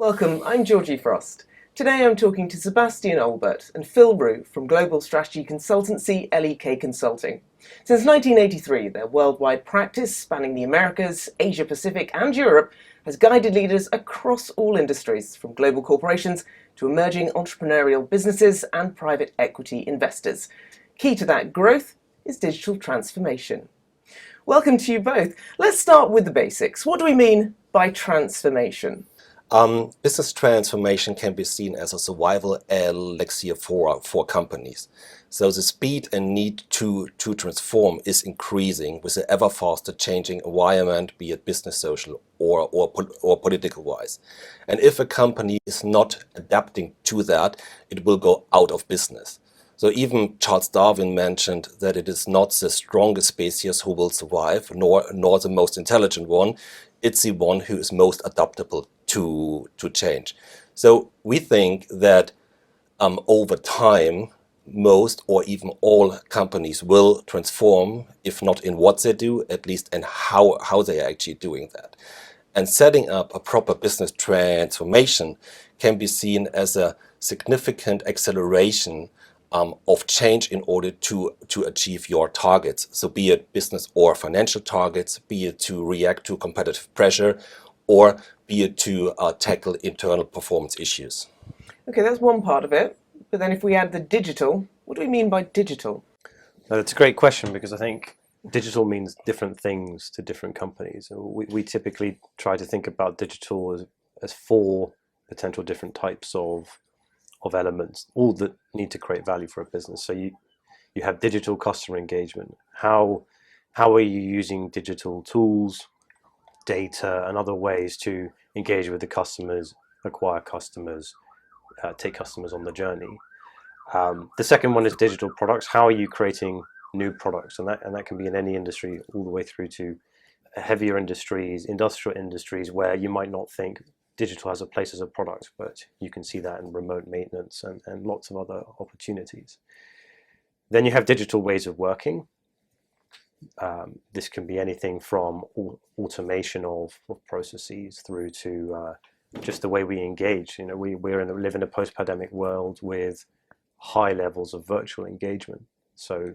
Welcome, I'm Georgie Frost. Today I'm talking to Sebastian Olbert and Phil Roux from global strategy consultancy L.E.K Consulting. Since 1983, their worldwide practice, spanning the Americas, Asia Pacific and Europe, has guided leaders across all industries, from global corporations to emerging entrepreneurial businesses and private equity investors. Key to that growth is digital transformation. Welcome to you both. Let's start with the basics. What do we mean by transformation? Business transformation can be seen as a survival elixir for companies. So the speed and need to transform is increasing with the ever faster changing environment, be it business, social, or political wise. And if a company is not adapting to that, it will go out of business. So even Charles Darwin mentioned that it is not the strongest species who will survive, nor the most intelligent one. It's the one who is most adaptable to change. So we think that over time, most or even all companies will transform, if not in what they do, at least in how they are actually doing that. And setting up a proper business transformation can be seen as a significant acceleration of change in order to achieve your targets. So be it business or financial targets, be it to react to competitive pressure, or be it to tackle internal performance issues. Okay, that's one part of it. But then if we add the digital, what do we mean by digital? That's a great question, because I think digital means different things to different companies. We typically try to think about digital as four potential different types of elements, all that need to create value for a business. So you have digital customer engagement. How are you using digital tools, data, and other ways to engage with the customers, acquire customers, take customers on the journey? The second one is digital products. How are you creating new products? And that can be in any industry, all the way through to heavier industries, industrial industries, where you might not think digital has a place as a product, but you can see that in remote maintenance and lots of other opportunities. Then you have digital ways of working. This can be anything from automation of processes through to just the way we engage. You know, we live in a post-pandemic world with high levels of virtual engagement. So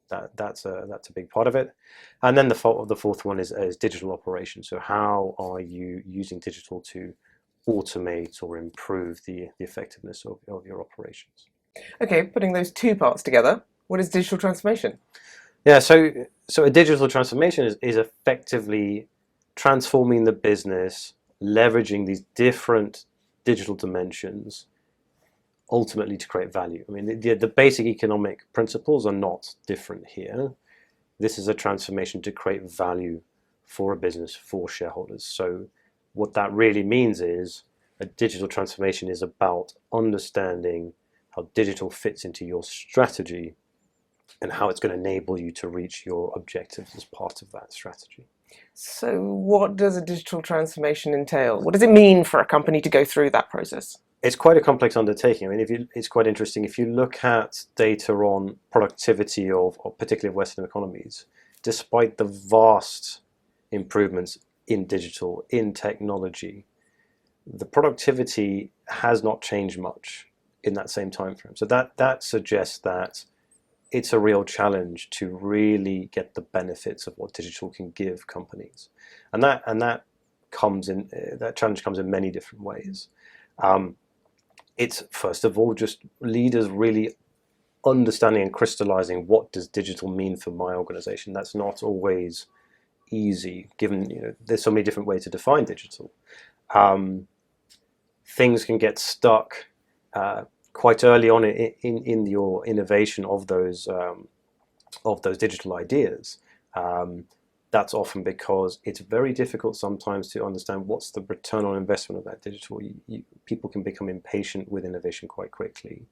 that's a big part of it. And then the fourth one is digital operations. So how are you using digital to automate or improve the effectiveness of your operations? Okay, putting those two parts together, what is digital transformation? Yeah, so a digital transformation is effectively transforming the business, leveraging these different digital dimensions, ultimately to create value. I mean, the basic economic principles are not different here. This is a transformation to create value for a business, for shareholders. So what that really means is a digital transformation is about understanding how digital fits into your strategy and how it's going to enable you to reach your objectives as part of that strategy. So what does a digital transformation entail? What does it mean for a company to go through that process? It's quite a complex undertaking. I mean, it's quite interesting. If you look at data on productivity of particularly Western economies, despite the vast improvements in digital, in technology, the productivity has not changed much in that same time frame. So that suggests that it's a real challenge to really get the benefits of what digital can give companies, and that challenge comes in many different ways. It's first of all just leaders really understanding and crystallizing what does digital mean for my organization. That's not always easy, given there's so many different ways to define digital. Things can get stuck quite early on in your innovation of those digital ideas. That's often because it's very difficult sometimes to understand what's the return on investment of that digital. People can become impatient with innovation quite quickly.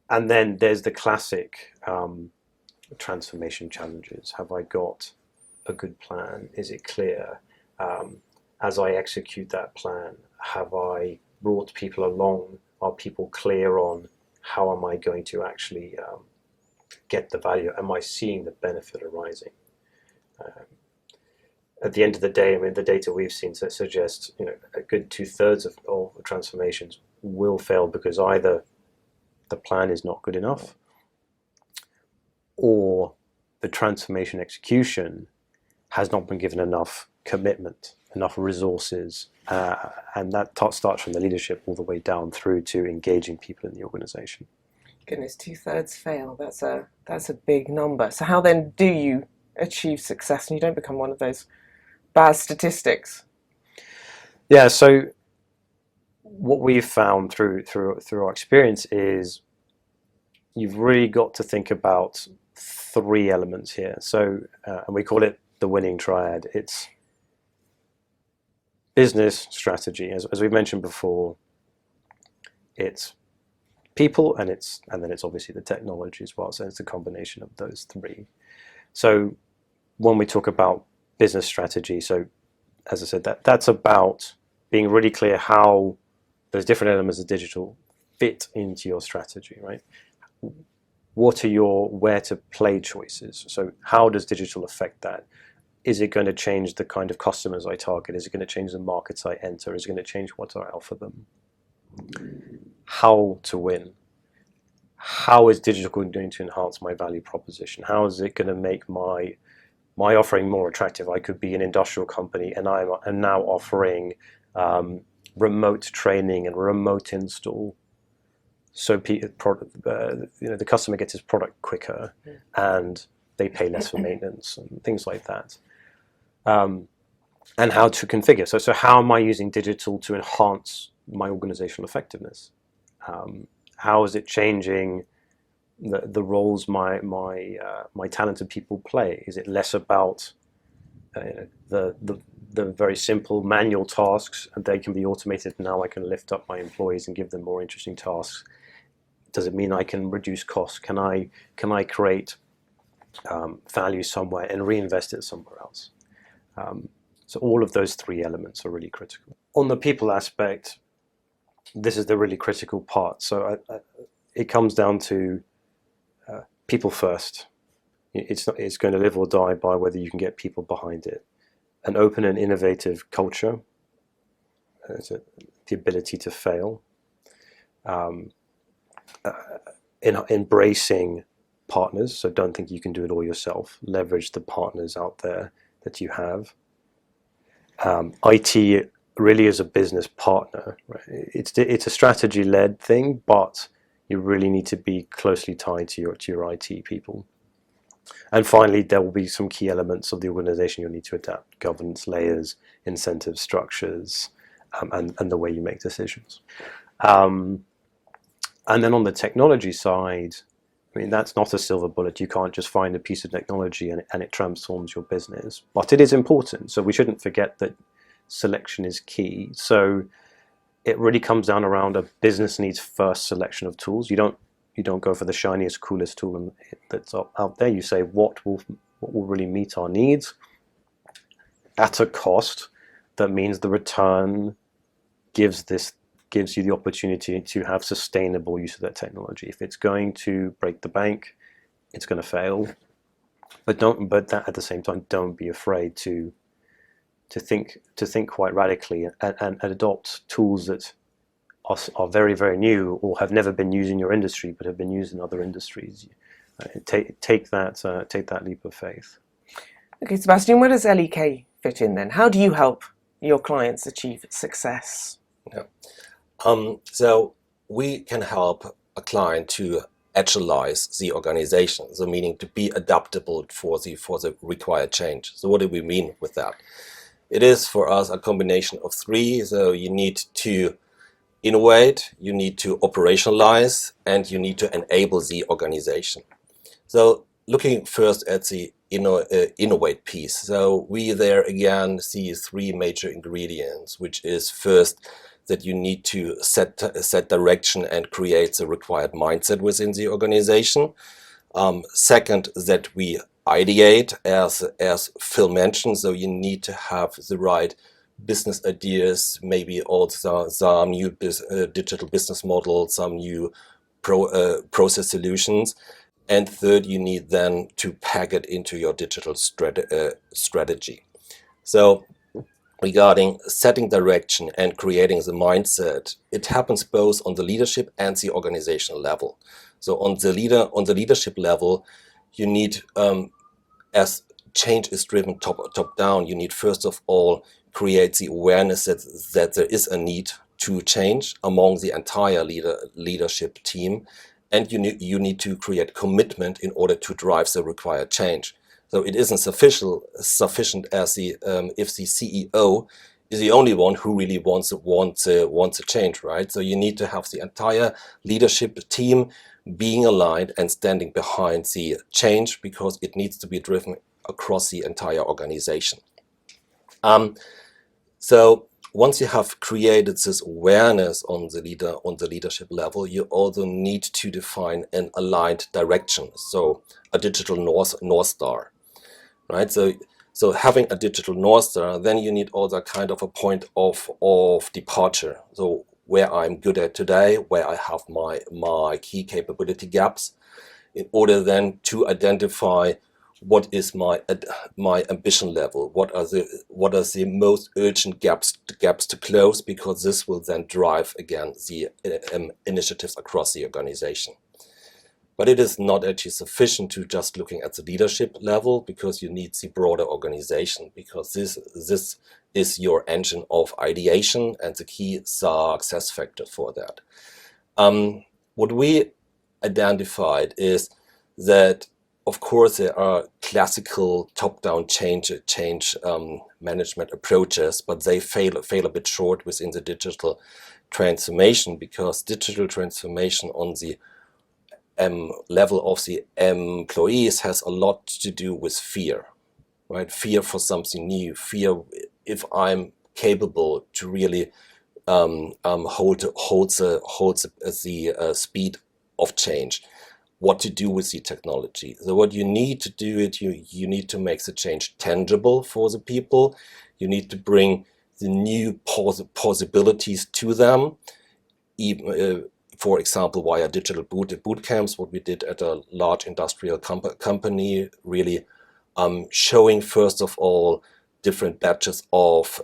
And then there's the classic transformation challenges. Have I got a good plan? Is it clear? As I execute that plan, have I brought people along? Are people clear on how am I going to actually get the value? Am I seeing the benefit arising? at the end of the day, I mean, the data we've seen suggests, a good 2/3 of transformations will fail because either the plan is not good enough, or the transformation execution has not been given enough commitment, enough resources, and that starts from the leadership all the way down through to engaging people in the organization. Goodness, 2/3 fail. That's a big number. So how then do you achieve success and you don't become one of those bad statistics? Yeah, so what we've found through our experience is you've really got to think about 3 elements here. So, and we call it the winning triad. It's business strategy, as we've mentioned before. It's people, and then it's obviously the technology as well. So it's a combination of those 3. So when we talk about business strategy, so as I said, that's about being really clear how those different elements of digital fit into your strategy, right? What are your where to play choices? So how does digital affect that? Is it going to change the kind of customers I target? Is it going to change the markets I enter? Is it going to change what I offer them? How to win? How is digital going to enhance my value proposition? How is it going to make my offering more attractive? I could be an industrial company and I'm now offering remote training and remote install, so the customer gets his product quicker and they pay less for maintenance and things like that. And how to configure. So how am I using digital to enhance my organizational effectiveness? How is it changing the roles my talented people play? Is it less about the very simple manual tasks, and they can be automated? Now I can lift up my employees and give them more interesting tasks. Does it mean I can reduce costs? Can I create value somewhere and reinvest it somewhere else? So all of those 3 elements are really critical. On the people aspect, this is the really critical part. So it comes down to people first. It's going to live or die by whether you can get people behind it. An open and innovative culture, the ability to fail, embracing partners. So don't think you can do it all yourself. Leverage the partners out there that you have. IT really is a business partner. Right? It's a strategy-led thing, but you really need to be closely tied to your IT people. And finally, there will be some key elements of the organization you'll need to adapt: governance layers, incentive structures, and the way you make decisions. And then on the technology side, I mean, that's not a silver bullet. You can't just find a piece of technology and it transforms your business. But it is important. So we shouldn't forget that selection is key. So it really comes down around a business needs first selection of tools. You don't go for the shiniest, coolest tool that's out there. You say what will really meet our needs at a cost that means the return gives you the opportunity to have sustainable use of that technology. If it's going to break the bank, it's going to fail. But at the same time, don't be afraid to think quite radically and adopt tools that are very, very new or have never been used in your industry but have been used in other industries. Take that leap of faith. Okay, Sebastian, where does L.E.K fit in then? How do you help your clients achieve success? Yeah. So we can help a client to agilize the organization, so meaning to be adaptable for the required change. So what do we mean with that? It is for us a combination of 3. So you need to innovate, you need to operationalize, and you need to enable the organization. So looking first at the innovate piece. So we there again see 3 major ingredients, which is first that you need to set direction and create the required mindset within the organization. Second, that we ideate, as Phil mentioned, so you need to have the right business ideas, maybe also some new digital business models, some new process solutions. And third, you need then to pack it into your digital strategy. So regarding setting direction and creating the mindset, it happens both on the leadership and the organizational level. So on the leadership level, you need, as change is driven top down, you need first of all create the awareness that there is a need to change among the entire leadership team, and you need to create commitment in order to drive the required change. So it isn't sufficient as if the CEO is the only one who really wants a change, right? So you need to have the entire leadership team being aligned and standing behind the change, because it needs to be driven across the entire organization. So once you have created this awareness on the leadership level, you also need to define an aligned direction, so a digital north star, right? So having a digital north star, then you need also kind of a point of departure. So where I'm good at today, where I have my key capability gaps, in order then to identify what is my ambition level, what are the most urgent gaps to close, because this will then drive again the initiatives across the organization. But it is not actually sufficient to just looking at the leadership level, because you need the broader organization, because this is your engine of ideation and the key success factor for that. What we identified is that, of course, there are classical top-down change management approaches, but they fail a bit short within the digital transformation, because digital transformation on the level of the employees has a lot to do with fear, right? Fear for something new, fear if I'm capable to really hold the speed of change, what to do with the technology. So what you need to do it, you need to make the change tangible for the people. You need to bring the new possibilities to them, even for example, via digital boot camps, what we did at a large industrial company, really showing first of all different batches of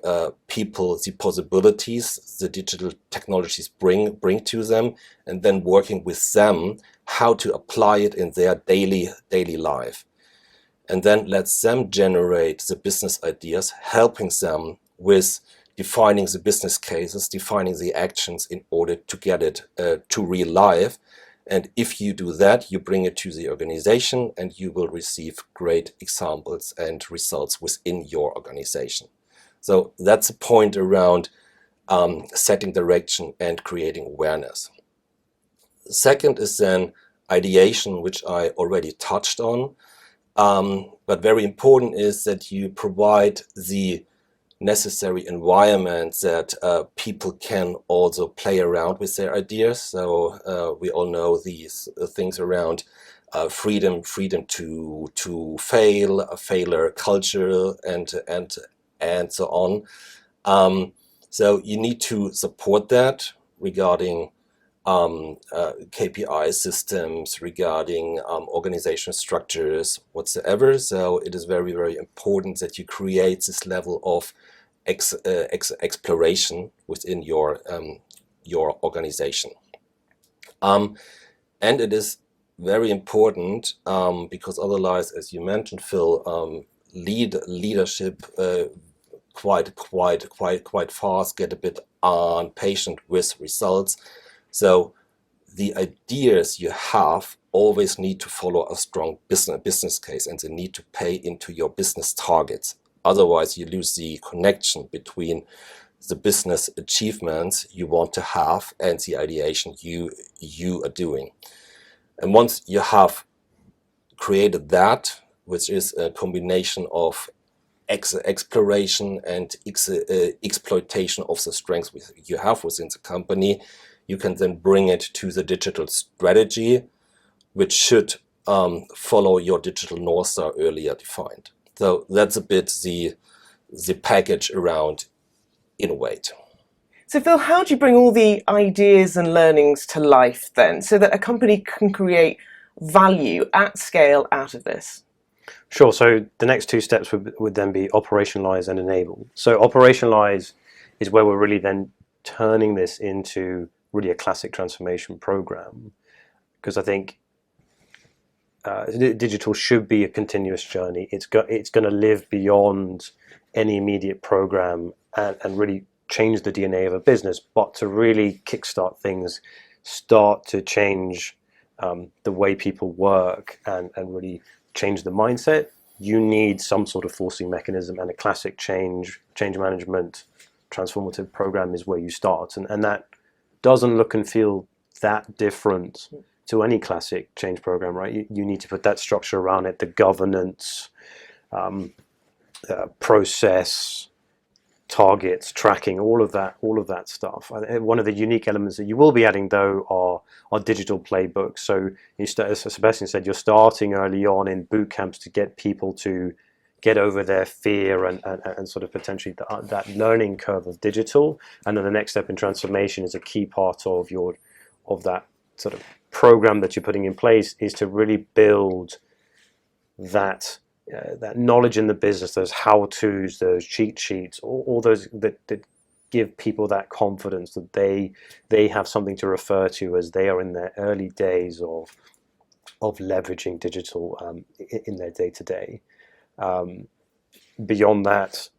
people the possibilities the digital technologies bring to them, and then working with them how to apply it in their daily life. And then let them generate the business ideas, helping them with defining the business cases, defining the actions in order to get it to real life. And if you do that, you bring it to the organization and you will receive great examples and results within your organization. So that's a point around setting direction and creating awareness. Second is then ideation, which I already touched on. But very important is that you provide the necessary environment that people can also play around with their ideas. So we all know these things around freedom to fail, a failure culture, and so on. So you need to support that regarding KPI systems, regarding organizational structures, whatsoever. So it is very, very important that you create this level of exploration within your organization. And it is very important because otherwise, as you mentioned, Phil, leadership quite fast get a bit impatient with results. So the ideas you have always need to follow a strong business case, and they need to pay into your business targets. Otherwise, you lose the connection between the business achievements you want to have and the ideation you are doing. And once you have created that, which is a combination of exploration and exploitation of the strengths you have within the company, you can then bring it to the digital strategy, which should follow your digital North Star earlier defined. So that's a bit the package around innovate. So Phil, how do you bring all the ideas and learnings to life then, so that a company can create value at scale out of this? Sure. So the next two steps would then be operationalize and enable. So operationalize is where we're really then turning this into really a classic transformation program, because I think digital should be a continuous journey. It's going to live beyond any immediate program and really change the DNA of a business. But to really kickstart things, start to change the way people work and really change the mindset, you need some sort of forcing mechanism, and a classic change management transformative program is where you start. And that doesn't look and feel that different to any classic change program, right? You need to put that structure around it, the governance, process, targets, tracking, all of that stuff. One of the unique elements that you will be adding, though, are digital playbooks. So as Sebastian said, you're starting early on in boot camps to get people to get over their fear and sort of potentially that learning curve of digital. And then the next step in transformation is a key part of that sort of program that you're putting in place, is to really build that knowledge in the business, those how-tos, those cheat sheets, all those that give people that confidence that they have something to refer to as they are in their early days of leveraging digital in their day-to-day. Beyond that,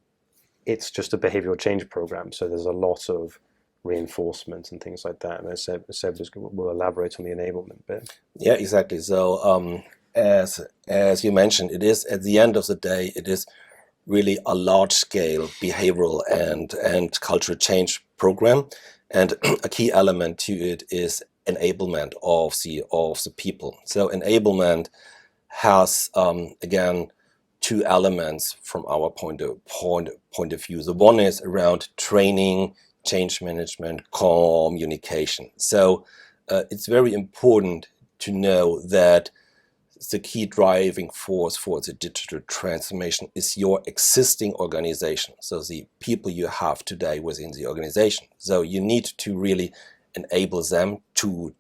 it's just a behavioral change program. So there's a lot of reinforcement and things like that. And Seb will elaborate on the enablement bit. Yeah, exactly. So as you mentioned, it is, at the end of the day, it is really a large-scale behavioral and cultural change program, and a key element to it is enablement of the people. So enablement has again two elements from our point of view. The one is around training, change management, communication. So it's very important to know that the key driving force for the digital transformation is your existing organization. So the people you have today within the organization. So you need to really enable them, to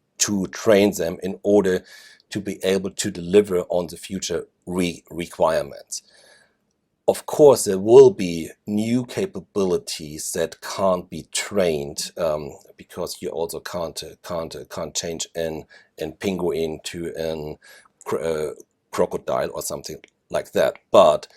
train them in order to be able to deliver on the future requirements. Of course, there will be new capabilities that can't be trained because you also can't change an penguin to an crocodile or something like that. But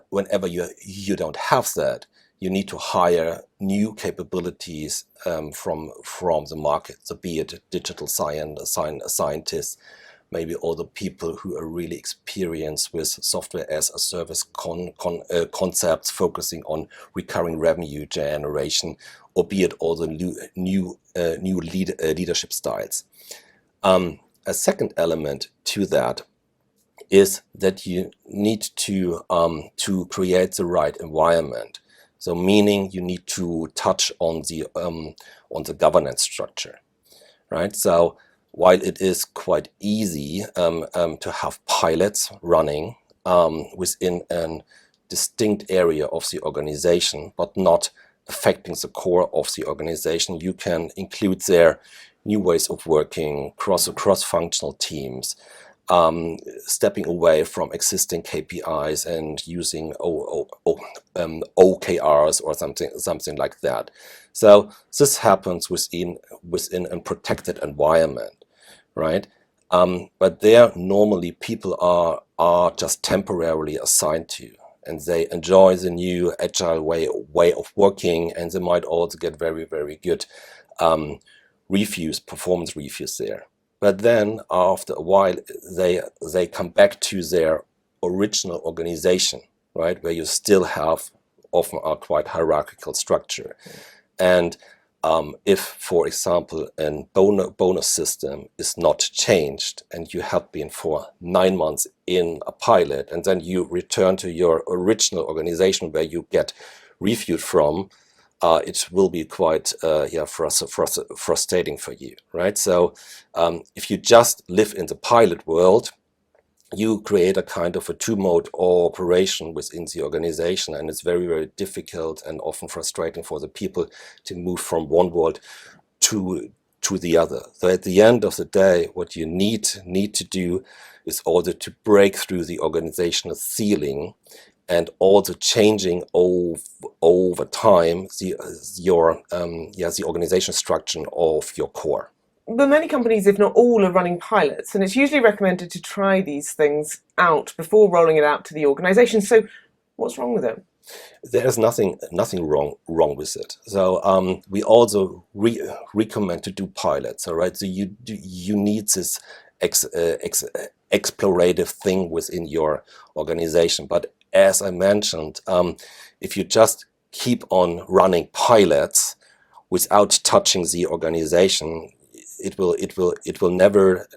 whenever you don't have that, you need to hire new capabilities from the market. So be it digital scientists, maybe all the people who are really experienced with software as a service concepts, focusing on recurring revenue generation, or be it all the new leadership styles. A second element to that is that you need to create the right environment. So meaning you need to touch on the governance structure, right? So while it is quite easy to have pilots running within a distinct area of the organization, but not affecting the core of the organization, you can include there new ways of working, cross-functional teams, stepping away from existing KPIs and using OKRs or something like that. So this happens within a protected environment, right? But there normally people are just temporarily assigned to, and they enjoy the new agile way of working, and they might also get very, very good performance reviews there. But then after a while, they come back to their original organization, right, where you still have often a quite hierarchical structure. And if, for example, a bonus system is not changed, and you have been for 9 months in a pilot, and then you return to your original organization where you get reviewed from, it will be quite frustrating for you, right? So if you just live in the pilot world, you create a kind of a two-mode operation within the organization, and it's very, very difficult and often frustrating for the people to move from one world to to the other. So at the end of the day, what you need to do is also to break through the organizational ceiling and also changing over time the organization structure of your core. But many companies, if not all, are running pilots, and it's usually recommended to try these things out before rolling it out to the organization. So what's wrong with it? There's nothing wrong with it. So we also recommend to do pilots. All right. So you need this explorative thing within your organization. But as I mentioned, if you just keep on running pilots without touching the organization, it will never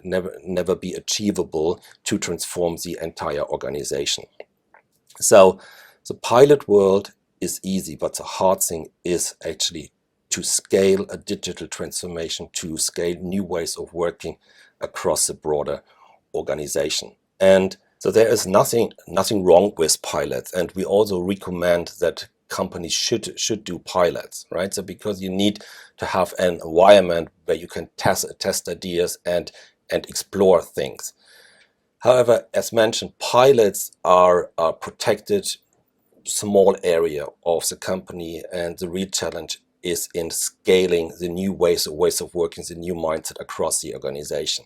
be achievable to transform the entire organization. So the pilot world is easy, but the hard thing is actually to scale a digital transformation, to scale new ways of working across the broader organization. And so there is nothing wrong with pilots, and we also recommend that companies should do pilots, right? So because you need to have an environment where you can test ideas and explore things. However, as mentioned, pilots are a protected small area of the company, and the real challenge is in scaling the new ways of working, the new mindset across the organization.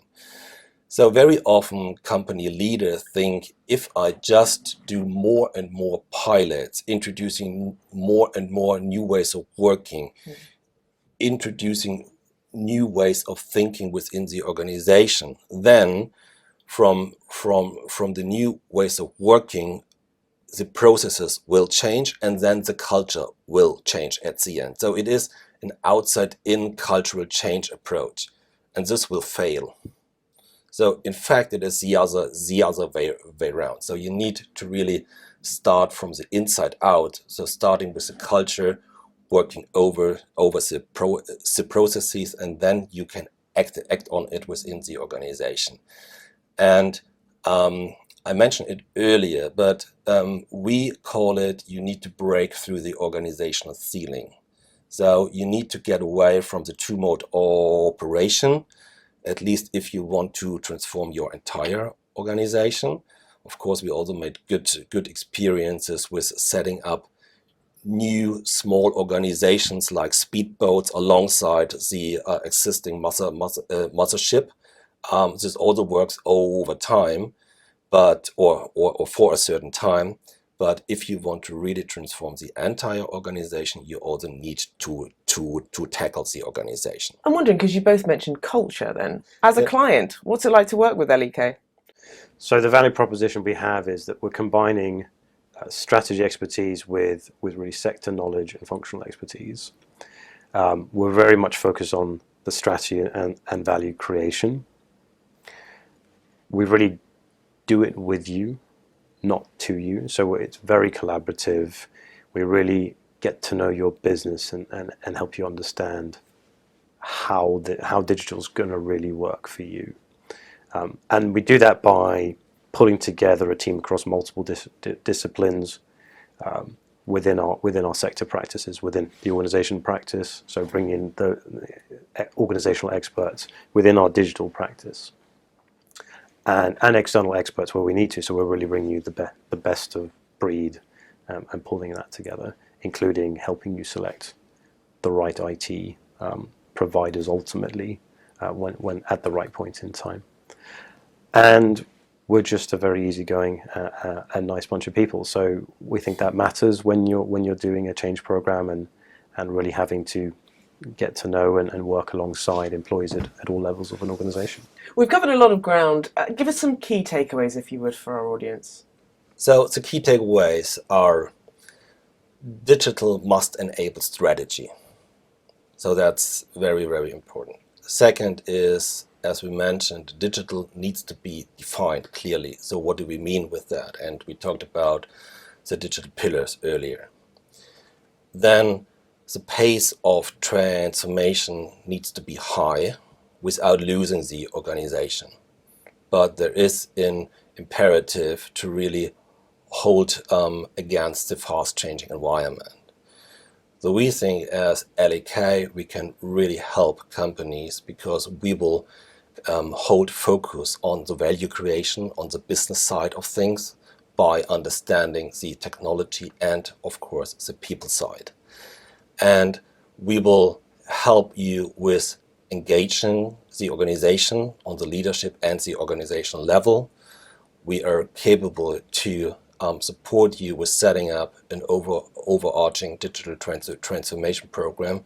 So very often company leaders think, if I just do more and more pilots, introducing more and more new ways of working, introducing new ways of thinking within the organization, then from the new ways of working, the processes will change, and then the culture will change at the end. So it is an outside-in cultural change approach, and this will fail. So in fact, it is the other way around. So you need to really start from the inside out. So starting with the culture, working over the processes, and then you can act on it within the organization. And I mentioned it earlier, but we call it, you need to break through the organizational ceiling. So you need to get away from the two-mode operation, at least if you want to transform your entire organization. Of course, we also made good experiences with setting up new small organizations like speedboats alongside the existing mothership. This also works over time, but or for a certain time. But if you want to really transform the entire organization, you also need to tackle the organization. I'm wondering, because you both mentioned culture then. As a client, what's it like to work with L.E.K? So the value proposition we have is that we're combining strategy expertise with really sector knowledge and functional expertise. We're very much focused on the strategy and value creation. We really do it with you, not to you. So it's very collaborative. We really get to know your business and help you understand how digital is going to really work for you. And we do that by pulling together a team across multiple disciplines within our sector practices, within the organization practice. So bring in the organizational experts within our digital practice, and external experts where we need to. So we're really bringing you the best of breed and pulling that together, including helping you select the right IT providers ultimately when at the right point in time. And we're just a very easygoing and nice bunch of people. So we think that matters when you're doing a change program and really having to get to know and work alongside employees at all levels of an organization. We've covered a lot of ground. Give us some key takeaways, if you would, for our audience. So the key takeaways are: digital must enable strategy. So that's very, very important. Second is, as we mentioned, digital needs to be defined clearly. So what do we mean with that? And we talked about the digital pillars earlier. Then the pace of transformation needs to be high without losing the organization. But there is an imperative to really hold against the fast changing environment. So we think as L.E.K, we can really help companies because we will hold focus on the value creation, on the business side of things, by understanding the technology and, of course, the people side. And we will help you with engaging the organization on the leadership and the organizational level. We are capable to support you with setting up an overarching digital transformation program,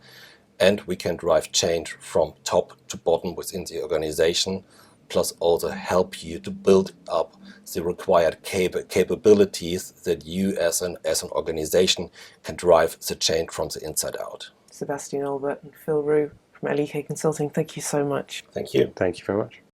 and we can drive change from top to bottom within the organization, plus also help you to build up the required capabilities that you as an organization can drive the change from the inside out. Sebastian Olbert and Phil Roux from L.E.K Consulting, thank you so much. Thank you. Thank you very much.